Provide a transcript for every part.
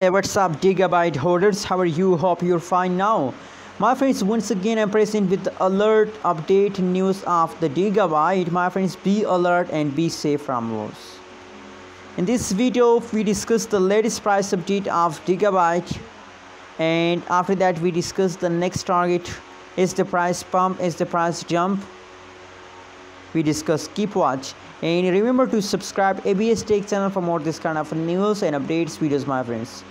Hey, what's up, Digibyte holders? How are you? Hope you're fine now. My friends, once again I'm present with the alert update news of the Digibyte. My friends, be alert and be safe from loss. In this video we discuss the latest price update of Digibyte, and after that we discuss the next target. Is the price pump, is the price jump? We discuss. Keep watch and remember to subscribe ABS Tech channel for more this kind of news and updates videos, my friends.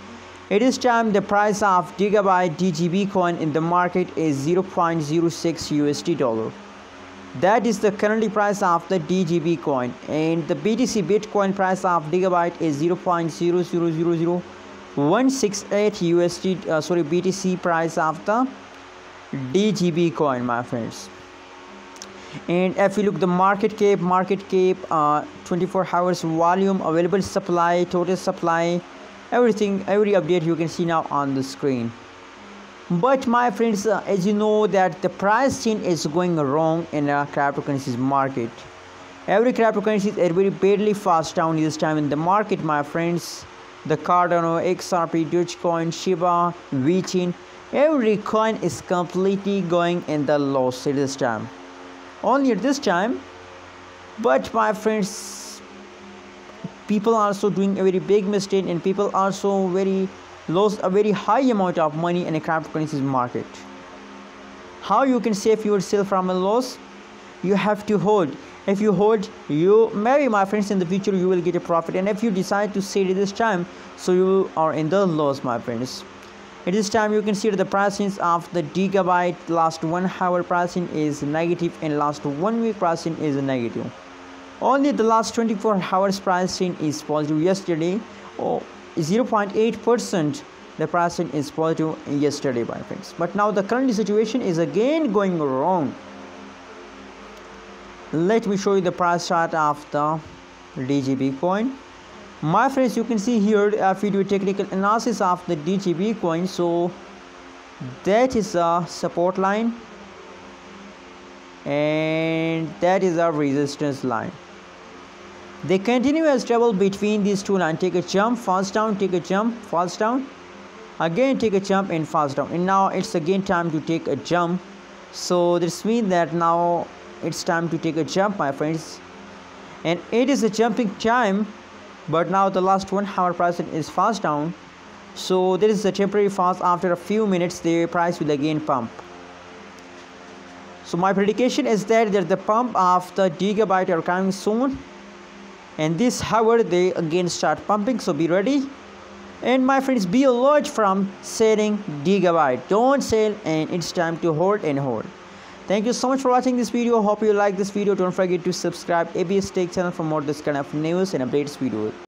It is time. The price of Digibyte DGB coin in the market is 0.06 USD dollar. That is the currently price of the DGB coin, and the BTC Bitcoin price of Digibyte is 0.000168 USD BTC price of the DGB coin, my friends. And if you look the market cap 24 hours volume, available supply, total supply, everything, every update you can see now on the screen. But my friends, as you know that the price chain is going wrong in a cryptocurrencies market. Every cryptocurrency is very badly fast down this time in the market, my friends. The Cardano, XRP, Dogecoin, Shiba, VeChain, every coin is completely going in the loss at this time. Only at this time. But my friends, people are also doing a very big mistake, and people also lost a very high amount of money in a cryptocurrencies market. How you can save yourself from a loss? You have to hold. If you hold, you maybe, my friends, in the future you will get a profit, and if you decide to sell at this time, so you are in the loss, my friends. At this time you can see that the pricing of the Digibyte last 1 hour pricing is negative, and last 1 week pricing is negative. Only the last 24 hours pricing is positive. Yesterday 0.8% the pricing is positive yesterday, my friends. But now the current situation is again going wrong. Let me show you the price chart of the DGB coin. My friends, you can see here if we do a technical analysis of the DGB coin, so that is a support line and that is a resistance line. They continue as trouble between these two lines. Take a jump, falls down, take a jump, falls down, again take a jump and falls down, and now it's again time to take a jump. So this means that now it's time to take a jump, my friends, and it is a jumping time. But now the last 1 hour price is fast down, so there is a temporary fast. After a few minutes the price will again pump. So my prediction is that the pump of the Digibyte are coming soon, and this hour they again start pumping, so be ready. And my friends, be alert from selling Digibyte. Don't sell, and it's time to hold and hold. Thank you so much for watching this video. Hope you like this video. Don't forget to subscribe ABS Tech channel for more this kind of news and updates videos.